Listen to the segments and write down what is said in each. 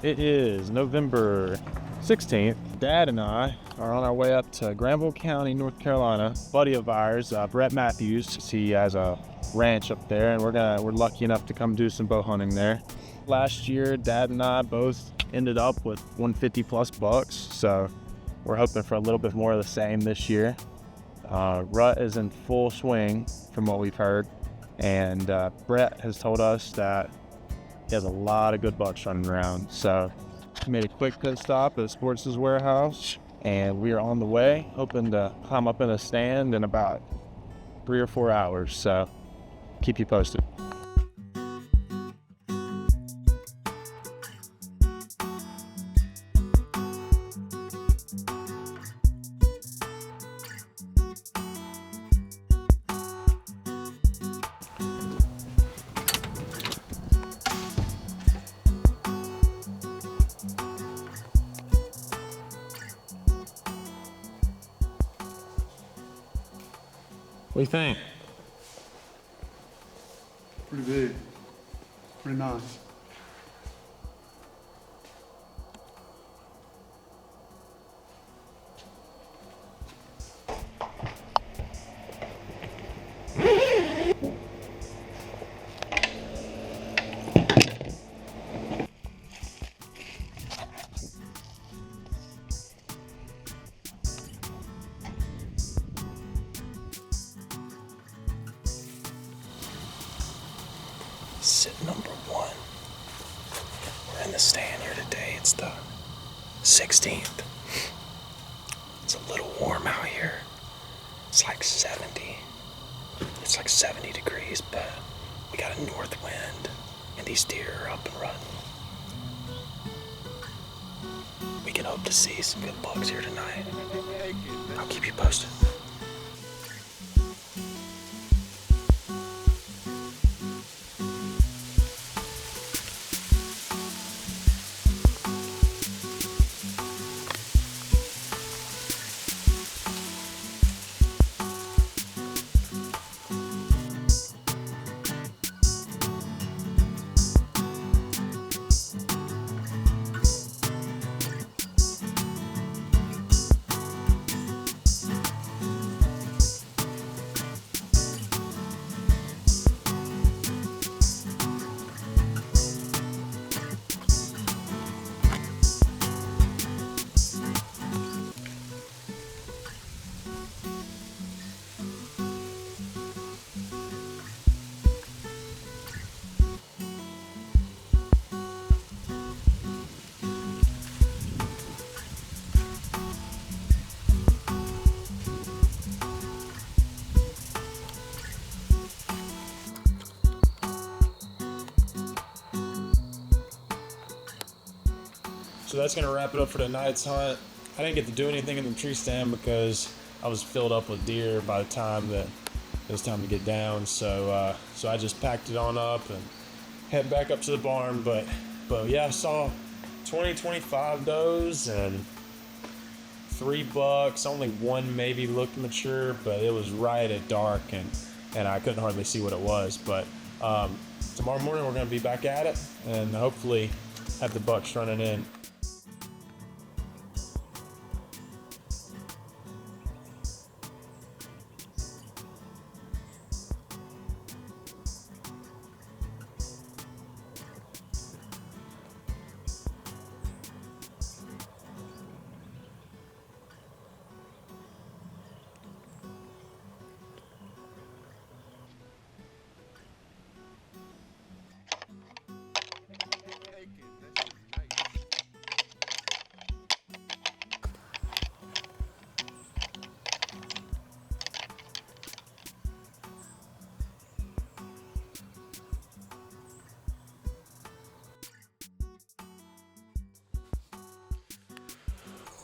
It is November 16th. Dad and I are on our way up to Granville County, North Carolina. A buddy of ours, Brett Matthews, he has a ranch up there, and we're lucky enough to come do some bow hunting there. Last year, Dad and I both ended up with 150 plus bucks, so we're hoping for a little bit more of the same this year. RUT is in full swing from what we've heard, and Brett has told us that he has a lot of good bucks running around. So we made a quick pit stop at Sports' warehouse, and we are on the way, hoping to climb up in a stand in about 3 or 4 hours. So keep you posted. What do you think? Pretty big. Pretty nice. Sit number 1. We're in the stand here today. It's the 16th. It's a little warm out here. It's like 70. It's like 70 degrees, but we got a north wind and these deer are up and running. We can hope to see some good bucks here tonight. I'll keep you posted. So that's going to wrap it up for tonight's hunt. I didn't get to do anything in the tree stand because I was filled up with deer by the time that it was time to get down. So I just packed it on up and head back up to the barn. But yeah, I saw 25 does and 3 bucks. Only one maybe looked mature, but it was right at dark and I couldn't hardly see what it was. But tomorrow morning we're going to be back at it and hopefully have the bucks running in.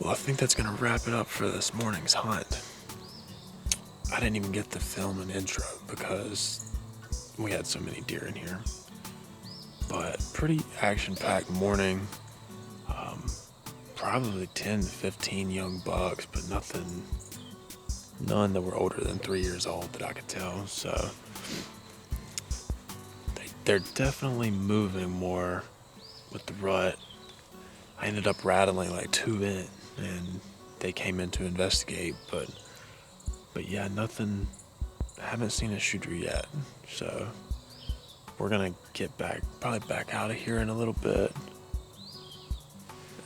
Well, I think that's going to wrap it up for this morning's hunt. I didn't even get to film an intro because we had so many deer in here. But pretty action-packed morning. Probably 10 to 15 young bucks, but none that were older than 3 years old that I could tell. So they're definitely moving more with the rut I ended up rattling like 2 in, and they came in to investigate, but yeah, nothing. I haven't seen a shooter yet, so we're gonna get probably back out of here in a little bit,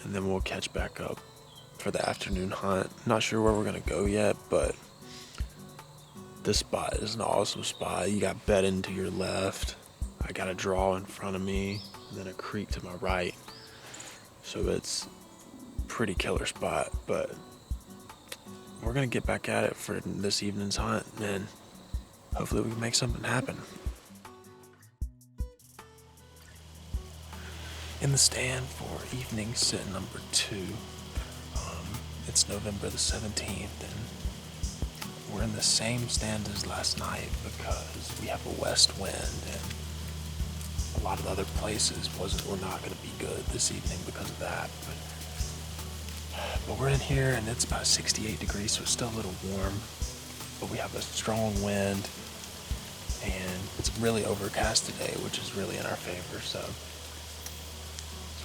and then we'll catch back up for the afternoon hunt. Not sure where we're gonna go yet, but this spot is an awesome spot. You got bedding to your left, I got a draw in front of me, and then a creek to my right. So it's a pretty killer spot, but we're gonna get back at it for this evening's hunt, and hopefully we can make something happen. In the stand for evening sit number 2. It's November the 17th, and we're in the same stand as last night because we have a west wind, and a lot of other places were not going to be good this evening because of that. But we're in here, and it's about 68 degrees, so it's still a little warm. But we have a strong wind, and it's really overcast today, which is really in our favor. So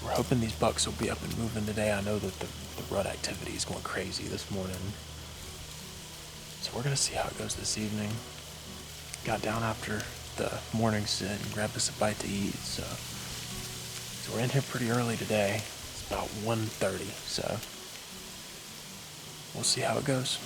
we're hoping these bucks will be up and moving today. I know that the rut activity is going crazy this morning. So we're going to see how it goes this evening. Got down after the morning sit and grabbed us a bite to eat. So we're in here pretty early today. It's about 1:30, so we'll see how it goes.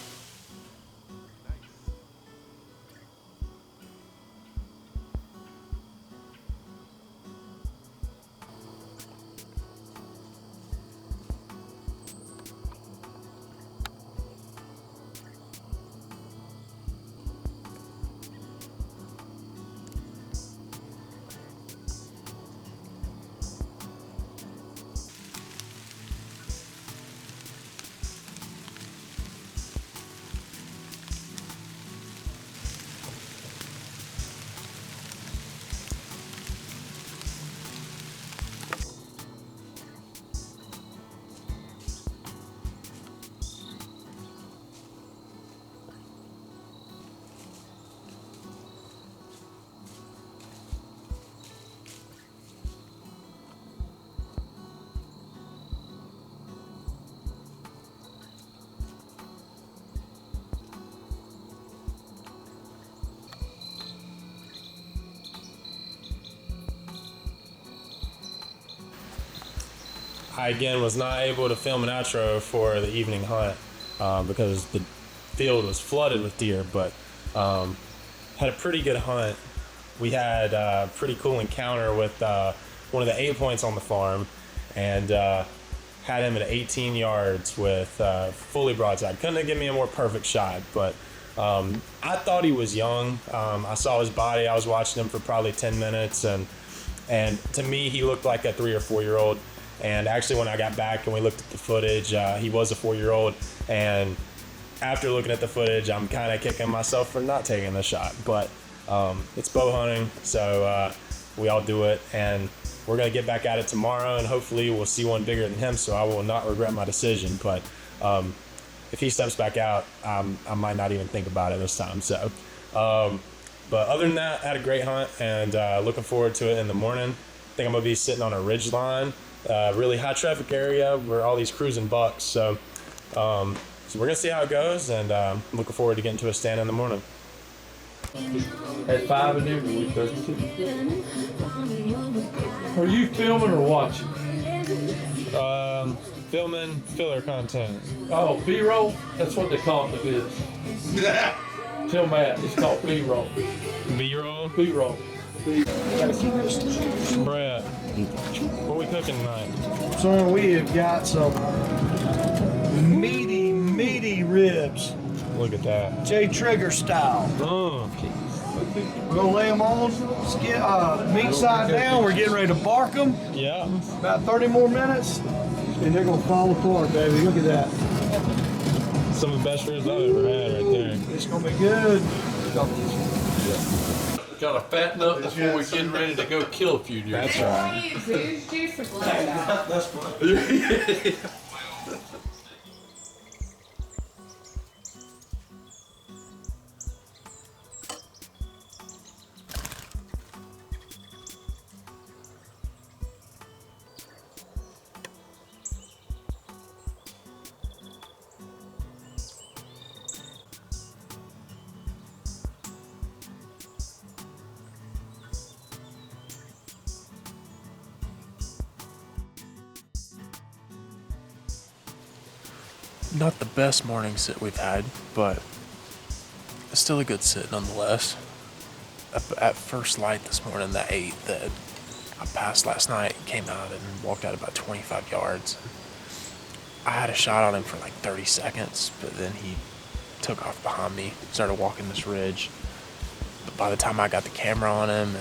I again was not able to film an outro for the evening hunt because the field was flooded with deer, but had a pretty good hunt. We had a pretty cool encounter with one of the 8 points on the farm, and had him at 18 yards with fully broadside. Couldn't have given me a more perfect shot, but I thought he was young. I saw his body. I was watching him for probably 10 minutes, and to me he looked like a 3 or 4 year old. And actually, when I got back and we looked at the footage, he was a 4-year-old. And after looking at the footage, I'm kind of kicking myself for not taking the shot. But it's bow hunting, so we all do it. And we're going to get back at it tomorrow, and hopefully we'll see one bigger than him, so I will not regret my decision. But if he steps back out, I might not even think about it this time. So, but other than that, I had a great hunt, and looking forward to it in the morning. I think I'm going to be sitting on a ridge line. Really high traffic area where all these cruising bucks. So we're gonna see how it goes, and I'm looking forward to getting to a stand in the morning. At 5 in the evening, week 32. Are you filming or watching? Filming filler content. Oh, B-roll? That's what they call it is. Tell Matt, it's called B-roll. B-roll. B-roll. Brett, what are we cooking tonight? So we have got some meaty ribs, Look at that. J Trigger style. Oh, We're gonna lay them on, meat side down. We're getting ready to bark them. yeah. About 30 more minutes, and they're gonna fall apart, baby. Look at that. Some of the best ribs I've ever had right there. It's gonna be good. Gotta fatten up before we get ready to go kill a few deer. That's right. Booze juice or blood out? That's fine. Not the best morning sit we've had, but it's still a good sit nonetheless. At first light this morning, that 8 that I passed last night came out and walked out about 25 yards. I had a shot on him for like 30 seconds, but then he took off behind me, started walking this ridge. But by the time I got the camera on him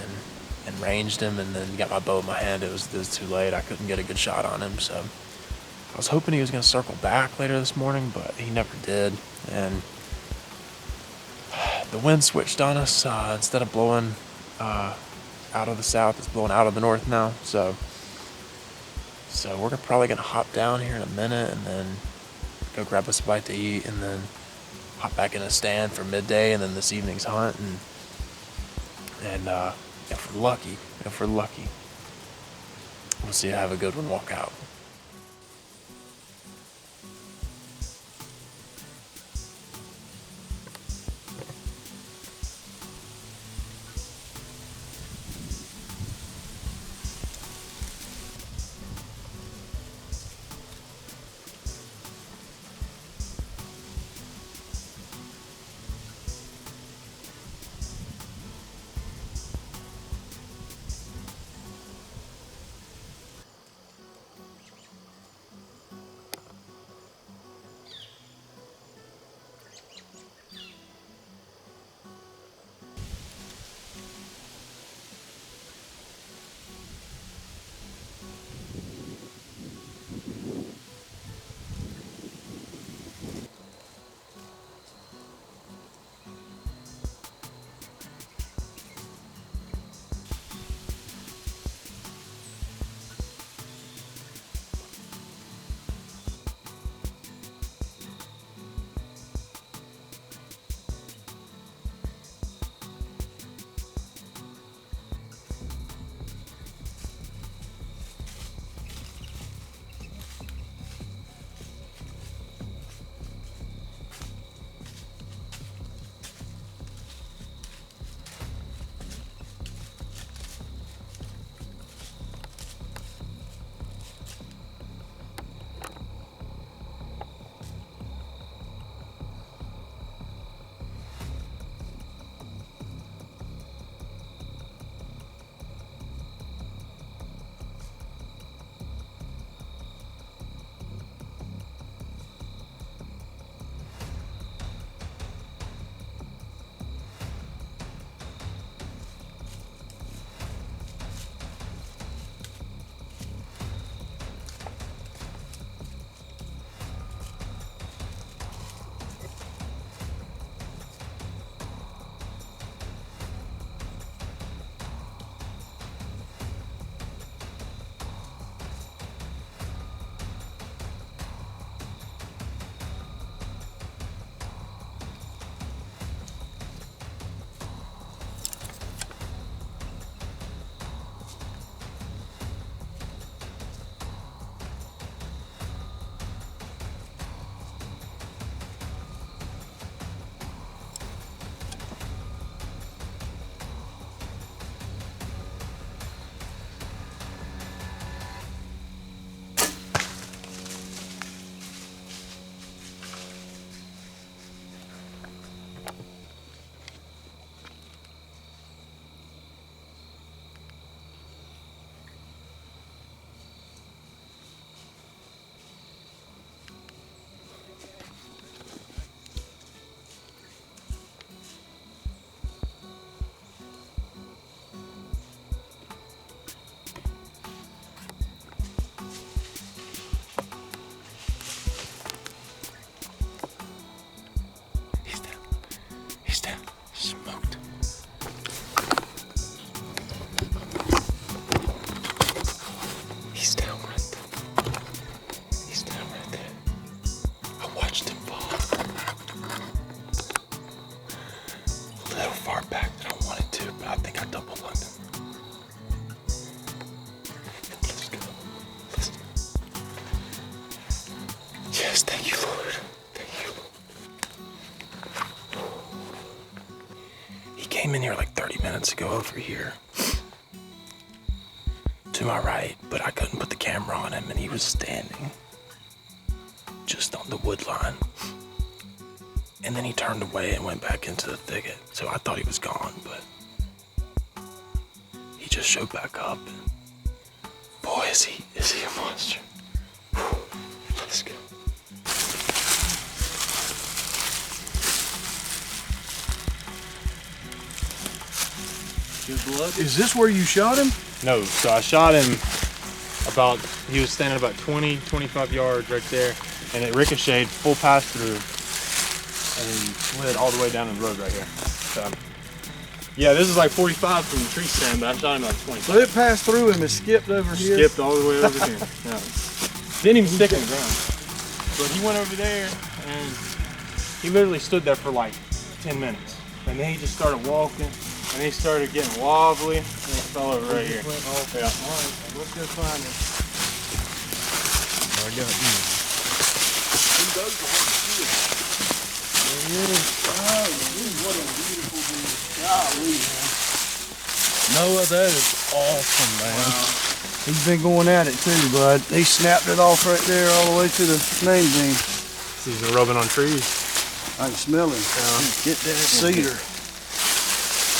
and ranged him and then got my bow in my hand, it was too late. I couldn't get a good shot on him, so I was hoping he was going to circle back later this morning, but he never did. And the wind switched on us. Instead of blowing out of the south, it's blowing out of the north now. So we're probably going to hop down here in a minute and then go grab us a bite to eat and then hop back in a stand for midday and then this evening's hunt. And if we're lucky, we'll see. I have a good one walk out. Yes, thank you, Lord. Thank you. He came in here like 30 minutes ago over here to my right, but I couldn't put the camera on him, and he was standing just paused on the wood line. And then he turned away and went back into the thicket. So I thought he was gone, but he just showed back up. Boy, is he a monster. Whew. Let's go. Is this where you shot him? No, so I shot him he was standing about 20, 25 yards right there, and it ricocheted full pass through and then slid all the way down the road right here. So, yeah, this is like 45 from the tree stand, but I shot him about 20. So it passed through him and skipped over here? Skipped all the way over here. Yeah. Didn't even stick in the ground. But he went over there and he literally stood there for like 10 minutes. And then he just started walking and he started getting wobbly and he fell over right here. Yeah. All right, let's go find him. I got him. There he is. Oh, what a beautiful deer. Golly, man. Noah, that is awesome, man. Wow. He's been going at it too, bud. He snapped it off right there all the way to the name beam. He's been rubbing on trees. I can smell him. Get that cedar.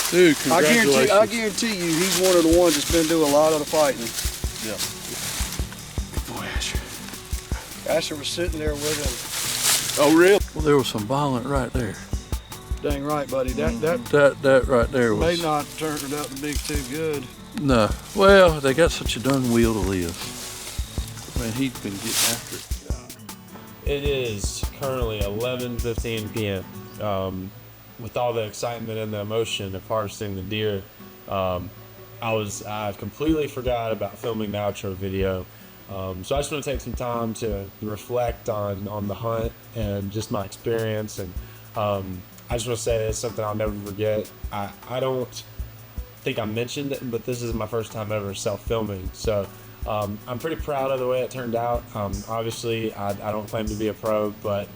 Dude, congratulations. I guarantee you he's one of the ones that's been doing a lot of the fighting. Yeah. Boy, Asher. Asher was sitting there with him. Oh, really? Well, there was some violent right there. Dang right, buddy. That right there was. May not turn it out to be too good. No. Well, they got such a darn will to live. Man, he's been getting after it. It is currently 11:15 p.m. With all the excitement and the emotion of harvesting the deer, I completely forgot about filming the outro video. So I just want to take some time to reflect on the hunt and just my experience. And I just want to say it's something I'll never forget. I don't think I mentioned it, but this is my first time ever self-filming. So I'm pretty proud of the way it turned out. Obviously, I don't claim to be a pro, but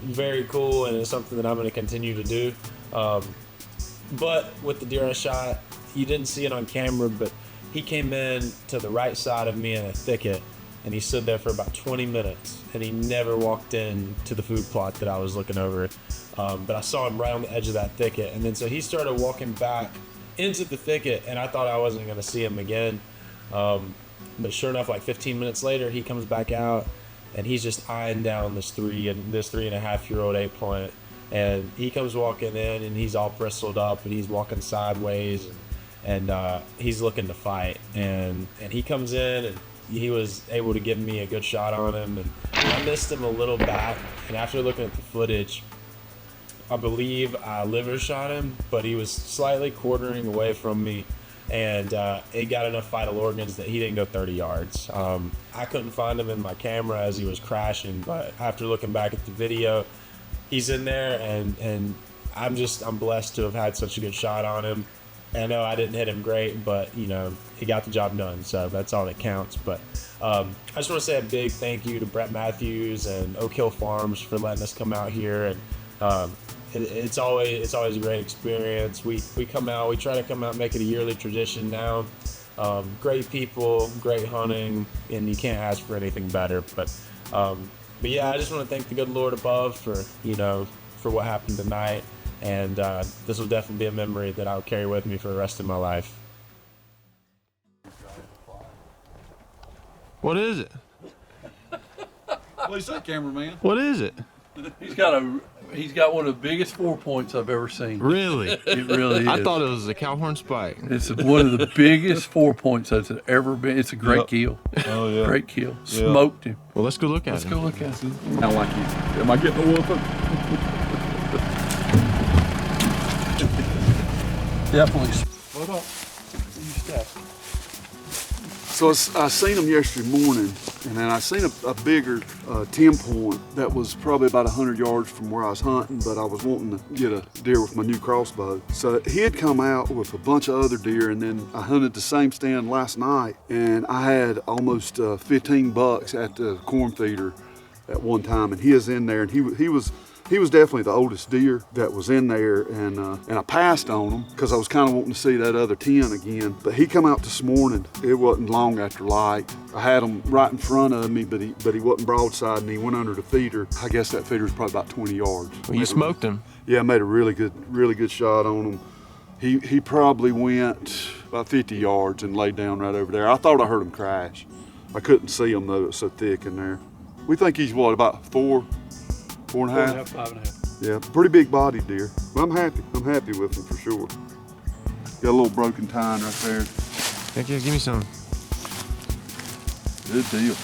very cool, and it's something that I'm going to continue to do. But with the deer I shot, you didn't see it on camera, but he came in to the right side of me in a thicket, and he stood there for about 20 minutes, and he never walked in to the food plot that I was looking over. But I saw him right on the edge of that thicket, and then so he started walking back into the thicket, and I thought I wasn't going to see him again. But sure enough, like 15 minutes later, he comes back out, and he's just eyeing down this 3.5-year-old ape plant, and he comes walking in, and he's all bristled up, and he's walking sideways, and he's looking to fight, and he comes in, and he was able to give me a good shot on him, and I missed him a little back, and after looking at the footage, I believe I liver shot him, but he was slightly quartering away from me, and it got enough vital organs that he didn't go 30 yards. I couldn't find him in my camera as he was crashing, but after looking back at the video, he's in there, and I'm blessed to have had such a good shot on him. I know I didn't hit him great, but he got the job done, so that's all that counts. But I just want to say a big thank you to Brett Matthews and Oak Hill Farms for letting us come out here, and it's always a great experience. We come out, we try to come out and make it a yearly tradition now. Great people, great hunting, and you can't ask for anything better. But yeah, I just want to thank the good Lord above for what happened tonight, and this will definitely be a memory that I'll carry with me for the rest of my life. What is it? What do you say, cameraman? What is it? He's got one of the biggest 4 points I've ever seen. Really? It really is. I thought it was a cowhorn spike. It's one of the biggest 4 points that's ever been. It's a great kill. Oh yeah. Great kill. Smoked him. Well, let's go look at Let's him. go look at him. I like you. Am I getting a whooping? Definitely. What up? So I seen them yesterday morning, and then I seen a bigger 10-point that was probably about 100 yards from where I was hunting, but I was wanting to get a deer with my new crossbow. So he had come out with a bunch of other deer, and then I hunted the same stand last night, and I had almost 15 bucks at the corn feeder at one time, and he was in there, and he was He was definitely the oldest deer that was in there, and I passed on him because I was kind of wanting to see that other 10 again. But he come out this morning. It wasn't long after light. I had him right in front of me, but he wasn't broadside, and he went under the feeder. I guess that feeder was probably about 20 yards. Well, you smoked him. Yeah, I made a really good shot on him. He probably went about 50 yards and laid down right over there. I thought I heard him crash. I couldn't see him though, it was so thick in there. We think he's what, about 4 and a half? 5.5. Yeah, pretty big bodied deer. But I'm happy with him for sure. Got a little broken tine right there. Heck yeah, give me some. Good deal.